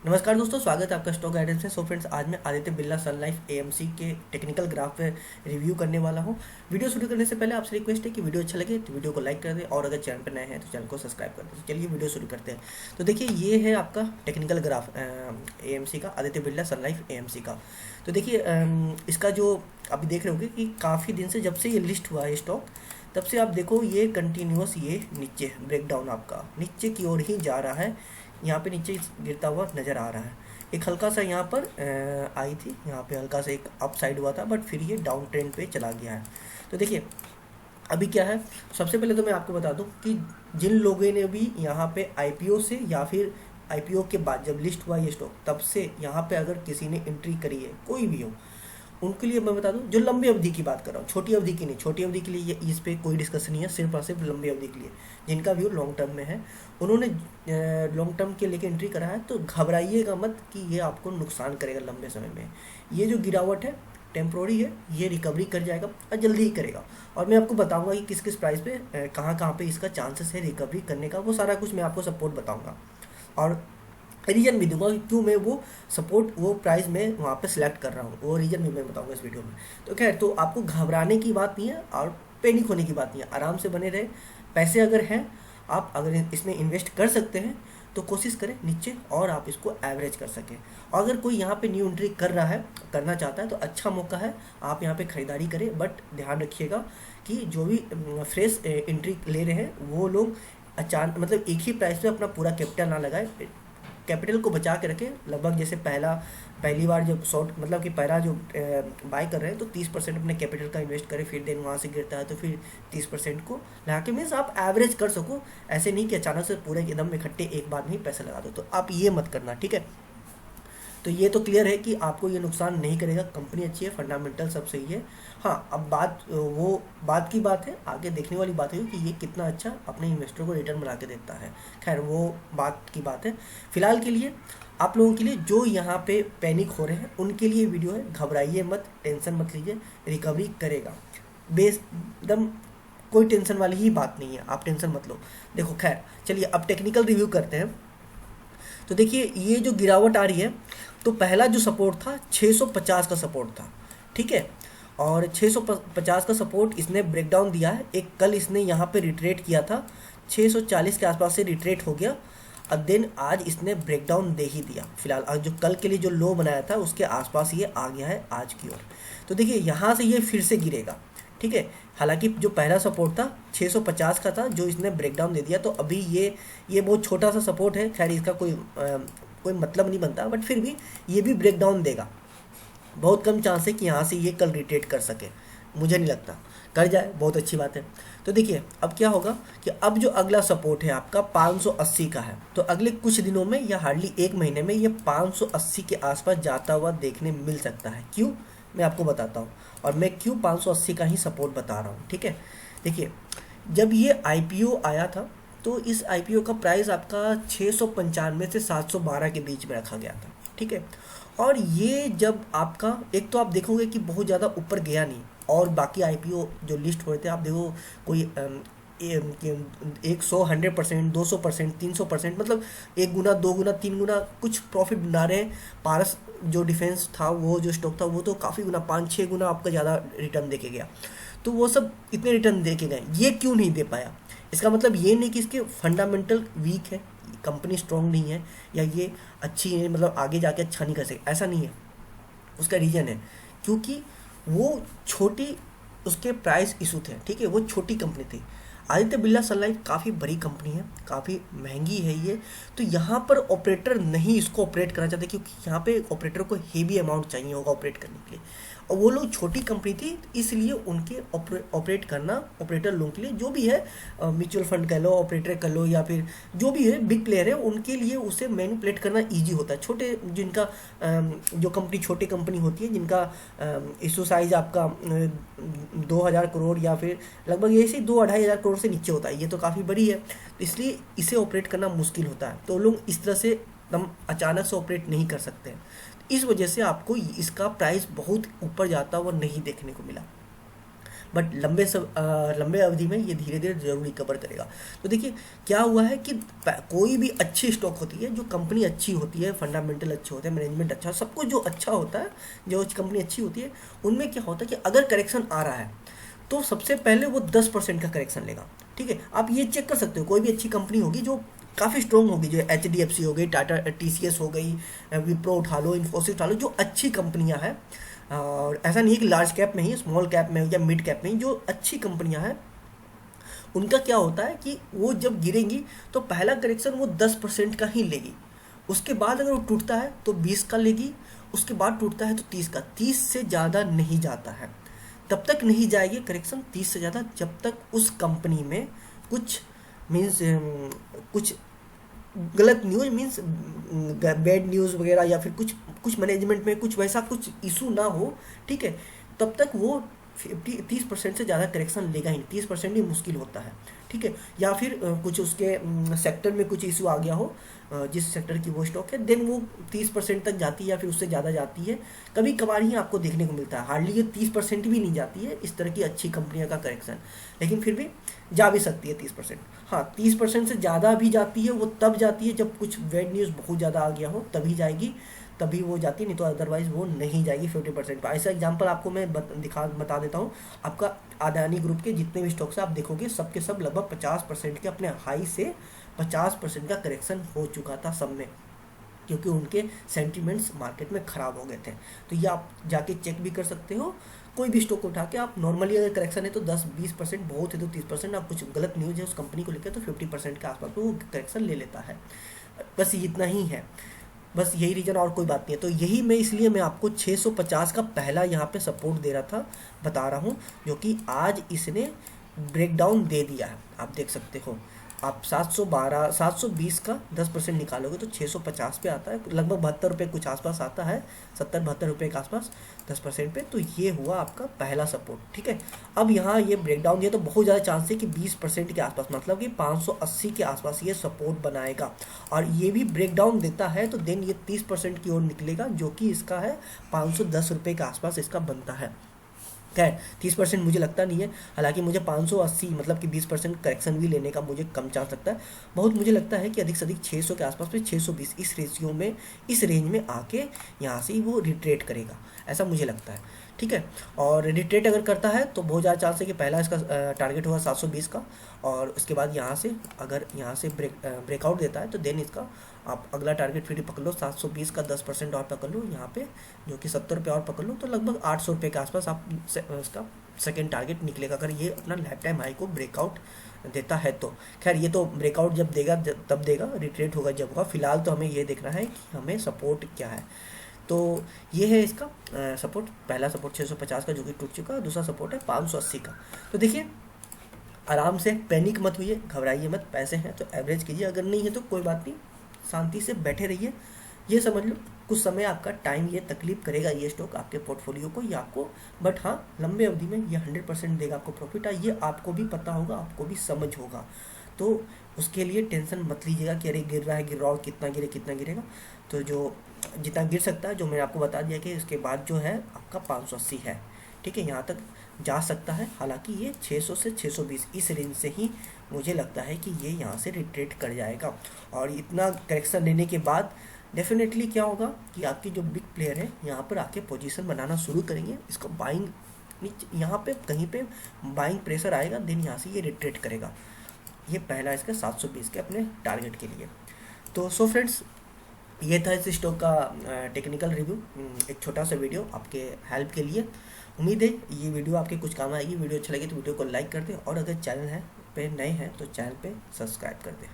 नमस्कार दोस्तों, स्वागत है आपका स्टॉक गाइडेंस में। सो फ्रेंड्स, आज मैं आदित्य बिरला सन लाइफ एएमसी के टेक्निकल ग्राफ पे रिव्यू करने वाला हूं। वीडियो शुरू करने से पहले आपसे रिक्वेस्ट है कि वीडियो अच्छा लगे तो वीडियो को लाइक कर दें और अगर चैनल पर नए हैं तो चैनल को सब्सक्राइब कर दें। तो चलिए वीडियो शुरू करते हैं। तो देखिए, ये है आपका टेक्निकल ग्राफ एएमसी का, आदित्य बिरला सन लाइफ एएमसी का। तो देखिए, इसका जो अभी देख रहे होंगे कि काफ़ी दिन से, जब से ये लिस्ट हुआ है स्टॉक, तब से आप देखो ये कंटिन्यूअस ये नीचे ब्रेकडाउन आपका नीचे की ओर ही जा रहा है। यहाँ पे नीचे गिरता हुआ नज़र आ रहा है। एक हल्का सा यहाँ पर आई थी, यहाँ पे हल्का सा एक अप साइड हुआ था, बट फिर ये डाउन ट्रेंड पे चला गया है। तो देखिए, अभी क्या है, सबसे पहले तो मैं आपको बता दूं कि जिन लोगों ने भी यहाँ पे आईपीओ से या फिर आईपीओ के बाद जब लिस्ट हुआ ये स्टॉक, तब से यहाँ पे अगर किसी ने एंट्री करी है, कोई भी हो, उनके लिए मैं बता दूं, जो लंबी अवधि की बात कर रहा हूँ, छोटी अवधि की नहीं। छोटी अवधि के लिए इस पे कोई डिस्कशन नहीं है, सिर्फ और सिर्फ लंबी अवधि के लिए जिनका व्यू लॉन्ग टर्म में है, उन्होंने लॉन्ग टर्म के लेके एंट्री करा है। तो घबराइएगा मत कि ये आपको नुकसान करेगा लंबे समय में। ये जो गिरावट है टेम्प्रोरी है, ये रिकवरी कर जाएगा और जल्दी ही करेगा। और मैं आपको बताऊंगा कि किस किस प्राइस पे कहाँ कहाँ पे इसका चांसेस है रिकवरी करने का, वो सारा कुछ मैं आपको सपोर्ट बताऊंगा और रीजन भी दूंगा कि क्यों मैं वो सपोर्ट, वो प्राइस में वहाँ पे सिलेक्ट कर रहा हूँ, वो रीजन भी मैं बताऊंगा इस वीडियो में। तो खैर, तो आपको घबराने की बात नहीं है और पैनिक होने की बात नहीं है, आराम से बने रहे। पैसे अगर हैं, आप अगर इसमें इन्वेस्ट कर सकते हैं तो कोशिश करें नीचे और आप इसको एवरेज कर सकें। और अगर कोई यहाँ पे न्यू एंट्री कर रहा है, करना चाहता है, तो अच्छा मौका है, आप यहाँ पे खरीदारी करें। बट ध्यान रखिएगा कि जो भी फ्रेश एंट्री ले रहे हैं वो लोग अचानक, मतलब एक ही प्राइस पे अपना पूरा कैपिटल ना लगाए, कैपिटल को बचा के रखें। लगभग जैसे पहली बार जब शॉर्ट, मतलब कि पहला जो बाय कर रहे हैं, तो 30% अपने कैपिटल का इन्वेस्ट करें, फिर देन वहाँ से गिरता है तो फिर 30% को लगा के, मीन्स आप एवरेज कर सको। ऐसे नहीं कि अचानक से पूरे एकदम इकट्ठे एक बार में ही पैसा लगा दो, तो आप ये मत करना, ठीक है। तो ये तो क्लियर है कि आपको ये नुकसान नहीं करेगा, कंपनी अच्छी है, फंडामेंटल सब सही है। हाँ, अब वो बात की बात है, आगे देखने वाली बात है कि ये कितना अच्छा अपने इन्वेस्टर को रिटर्न बना के देता है। खैर, वो बात की बात है। फिलहाल के लिए आप लोगों के लिए जो यहाँ पे पैनिक हो रहे हैं, उनके लिए वीडियो है। घबराइए मत, टेंशन मत लीजिए, रिकवरी करेगा बेस एकदम, कोई टेंशन वाली ही बात नहीं है, आप टेंशन मत लो। देखो, खैर चलिए अब टेक्निकल रिव्यू करते हैं। तो देखिए, ये जो गिरावट आ रही है, तो पहला जो सपोर्ट था 650 का सपोर्ट था, ठीक है। और 650 का सपोर्ट इसने ब्रेकडाउन दिया है। एक कल इसने यहाँ पे रिट्रेट किया था, 640 के आसपास से रिट्रेट हो गया। अब देन आज इसने ब्रेकडाउन दे ही दिया। फिलहाल आज जो कल के लिए जो लो बनाया था उसके आसपास ये आ गया है आज की ओर। तो देखिए, यहाँ से ये फिर से गिरेगा, ठीक है। हालांकि जो पहला सपोर्ट था 650 का था, जो इसने ब्रेकडाउन दे दिया, तो अभी ये बहुत छोटा सा सपोर्ट है। खैर, इसका कोई मतलब नहीं बनता, बट फिर भी ये भी ब्रेकडाउन देगा। बहुत कम चांस है कि यहाँ से ये कल रिट्रेट कर सके, मुझे नहीं लगता कर जाए, बहुत अच्छी बात है। तो देखिए, अब क्या होगा कि अब जो अगला सपोर्ट है आपका 580 का है, तो अगले कुछ दिनों में या हार्डली एक महीने में ये 580 के आसपास जाता हुआ देखने मिल सकता है। क्यों, मैं आपको बताता हूँ, और मैं क्यों 580 का ही सपोर्ट बता रहा हूँ, ठीक है। देखिए, जब ये आईपीओ आया था, तो इस आईपीओ का प्राइस आपका 695 से 712 के बीच में रखा गया था, ठीक है। और ये जब आपका, एक तो आप देखोगे कि बहुत ज़्यादा ऊपर गया नहीं, और बाकी आईपीओ जो लिस्ट हुए थे आप देखो, कोई 100, 100%, 200%, 300%, मतलब एक गुना, दो गुना, तीन गुना कुछ प्रॉफिट बना रहे हैं। पारस जो डिफेंस था, वो जो स्टॉक था, वो तो काफ़ी गुना, 5-6 गुना आपका ज़्यादा रिटर्न दे के गया। तो वो सब इतने रिटर्न दे के गए, ये क्यों नहीं दे पाया? इसका मतलब ये नहीं कि इसके फंडामेंटल वीक है, कंपनी स्ट्रांग नहीं है, या ये अच्छी है, मतलब आगे जाके अच्छा नहीं कर सके, ऐसा नहीं है। उसका रीज़न है क्योंकि वो छोटी, उसके प्राइस इशू थे, ठीक है। वो छोटी कंपनी थी। आदित्य बिरला सन लाइफ काफ़ी बड़ी कंपनी है, काफ़ी महंगी है ये। तो यहाँ पर ऑपरेटर नहीं इसको ऑपरेट करना चाहते, क्योंकि यहाँ पे ऑपरेटर को हेवी अमाउंट चाहिए होगा ऑपरेट करने के लिए, और वो लोग छोटी कंपनी थी, इसलिए उनके ऑपरेट करना, ऑपरेटर लोगों के लिए, जो भी है, म्यूचुअल फंड कह लो, ऑपरेटर कर लो, या फिर जो भी है बिग प्लेयर है, उनके लिए उसे मैनिपुलेट करना ईजी होता है। छोटे, जिनका जो कंपनी, छोटी कंपनी होती है, जिनका इशू साइज आपका 2000 करोड़ या फिर लगभग ऐसे 2-2.5 हज़ार करोड़ से नीचे होता है, ये तो काफ़ी बड़ी है, तो इसलिए इसे ऑपरेट करना मुश्किल होता है। तो लोग इस तरह से एकदम अचानक से ऑपरेट नहीं कर सकते हैं। इस वजह से आपको इसका प्राइस बहुत ऊपर जाता हुआ नहीं देखने को मिला। बट लंबे अवधि में ये धीरे धीरे जरूर रिकवर करेगा। तो देखिए क्या हुआ है कि कोई भी अच्छी स्टॉक होती है, जो कंपनी अच्छी होती है, फंडामेंटल अच्छे होते हैं, मैनेजमेंट अच्छा, सब कुछ जो अच्छा होता है, जो कंपनी अच्छी होती है, उनमें क्या होता है कि अगर करेक्शन आ रहा है तो सबसे पहले वो 10% का करेक्शन लेगा। ठीक है, आप ये चेक कर सकते हो, कोई भी अच्छी कंपनी होगी जो काफ़ी स्ट्रॉन्ग होगी, जो HDFC हो गई, टाटा TCS हो गई, विप्रो उठा लो, इन्फोसिस उठा लो, जो अच्छी कंपनियां हैं, और ऐसा नहीं है कि लार्ज कैप में ही, स्मॉल कैप में या मिड कैप में ही, जो अच्छी कंपनियां हैं, उनका क्या होता है कि वो जब गिरेंगी तो पहला करेक्शन वो 10% का ही लेगी। उसके बाद अगर वो टूटता है तो 20 का लेगी, उसके बाद टूटता है तो 30 का। 30 से ज़्यादा नहीं जाता है, तब तक नहीं जाएगी करेक्शन 30 से ज़्यादा, जब तक उस कंपनी में कुछ मीन्स कुछ गलत न्यूज़, मीन्स बैड न्यूज़ वगैरह, या फिर कुछ कुछ मैनेजमेंट में कुछ वैसा कुछ इशू ना हो। ठीक है, तब तक वो 30% से ज़्यादा करेक्शन लेगा ही नहीं। 30% भी मुश्किल होता है। ठीक है, या फिर कुछ उसके सेक्टर में कुछ इशू आ गया हो, जिस सेक्टर की वो स्टॉक है, देन वो 30% तक जाती है या फिर उससे ज़्यादा जाती है। कभी कभार ही आपको देखने को मिलता है, हार्डली ये 30% भी नहीं जाती है इस तरह की अच्छी कंपनियों का करेक्शन, लेकिन फिर भी जा भी सकती है 30%। हाँ, 30% से ज़्यादा भी जाती है, वो तब जाती है जब कुछ बैड न्यूज़ बहुत ज़्यादा आ गया हो, तभी जाएगी, तभी वो जाती है, नहीं तो अदरवाइज वो नहीं जाएगी 50% पर। ऐसा एग्जांपल आपको मैं बता देता हूँ। आपका अडानी ग्रुप के जितने भी स्टॉक्स आप देखोगे, सब के सब लगभग 50% के अपने हाई से 50% का करेक्शन हो चुका था सब में, क्योंकि उनके सेंटिमेंट्स मार्केट में ख़राब हो गए थे। तो ये आप जाके चेक भी कर सकते हो, कोई भी स्टॉक उठा के आप नॉर्मली अगर करेक्शन है तो 10-20%, बहुत है तो 30%, आप कुछ गलत न्यूज़ है उस कंपनी को लेकर तो 50% के आसपास वो करेक्शन ले लेता है। बस इतना ही है, बस यही रीज़न, और कोई बात नहीं है। तो यही मैं इसलिए मैं आपको 650 का पहला यहाँ पे सपोर्ट दे रहा था, बता रहा हूँ, जो कि आज इसने ब्रेकडाउन दे दिया है। आप देख सकते हो, आप 720 का 10% निकालोगे तो 650 पे आता है, लगभग 72 रुपये कुछ आसपास आता है, 70-72 रुपये के आसपास 10% पे। तो ये हुआ आपका पहला सपोर्ट। ठीक है, अब यहाँ ये ब्रेकडाउन दिया तो बहुत ज़्यादा चांस है कि 20% के आसपास, मतलब कि 580 के आसपास ये सपोर्ट बनाएगा, और ये भी ब्रेकडाउन देता है तो देन ये 30% की ओर निकलेगा, जो कि इसका है 510 रुपये के आसपास इसका बनता है। खैर 30% मुझे लगता नहीं है, हालांकि मुझे 580 मतलब कि 20% करेक्शन भी लेने का मुझे कम चांस लगता है। बहुत मुझे लगता है कि अधिक से अधिक 600 के आसपास में, 620 इस रेशियो में, इस रेंज में आके यहाँ से वो रिट्रेट करेगा, ऐसा मुझे लगता है। ठीक है, और रिट्रेट अगर करता है तो बहुत ज़्यादा चांस है कि पहला इसका टारगेट होगा 720 का, और उसके बाद यहाँ से अगर यहाँ से ब्रेकआउट देता है तो देन इसका आप अगला टारगेट फिर पकड़ लो, 720 का 10% और पकड़ लो यहाँ पे, जो कि 70 रुपये और पकड़ लो, तो लगभग 800 रुपये के आसपास आप इसका सेकेंड टारगेट निकलेगा, अगर ये अपना लाइफ टाइम हाई को ब्रेकआउट देता है तो। खैर ये तो ब्रेकआउट जब देगा तब देगा, रिट्रेट होगा जब होगा, फिलहाल तो हमें ये देखना है कि हमें सपोर्ट क्या है। तो ये है इसका सपोर्ट, पहला सपोर्ट 650 का जो कि टूट चुका, दूसरा सपोर्ट है 580 का। तो देखिए आराम से, पैनिक मत हुइए, घबराइए मत, पैसे हैं तो एवरेज कीजिए, अगर नहीं है तो कोई बात नहीं, शांति से बैठे रहिए। ये समझ लो कुछ समय आपका टाइम ये तकलीफ करेगा ये स्टॉक आपके पोर्टफोलियो को, या आपको, बट हाँ लंबे अवधि में ये 100% देगा आपको प्रॉफिट, ये आपको भी पता होगा, आपको भी समझ होगा। तो उसके लिए टेंशन मत लीजिएगा कि अरे गिर रहा है, गिर रहा हो, कितना गिरेगा। तो जो जितना गिर सकता है, जो मैंने आपको बता दिया कि इसके बाद जो है आपका 580 है। ठीक है, यहाँ तक जा सकता है, हालांकि ये 600 से 620 इस रेंज से ही मुझे लगता है कि ये यहाँ से रिट्रेट कर जाएगा। और इतना करेक्शन लेने के बाद डेफिनेटली क्या होगा कि आपकी जो बिग प्लेयर है यहाँ पर आके पोजीशन बनाना शुरू करेंगे, इसको बाइंग, यहाँ पे कहीं पे बाइंग प्रेशर आएगा, देन यहाँ से ये रिट्रेट करेगा। ये पहला इसका 720 के अपने टारगेट के लिए। तो सो फ्रेंड्स, ये था इस स्टॉक का टेक्निकल रिव्यू, एक छोटा सा वीडियो आपके हेल्प के लिए। उम्मीद है ये वीडियो आपके कुछ काम आएगी। वीडियो अच्छा लगे तो वीडियो को लाइक कर दें, और अगर चैनल है पे नए हैं तो चैनल पे सब्सक्राइब कर दें।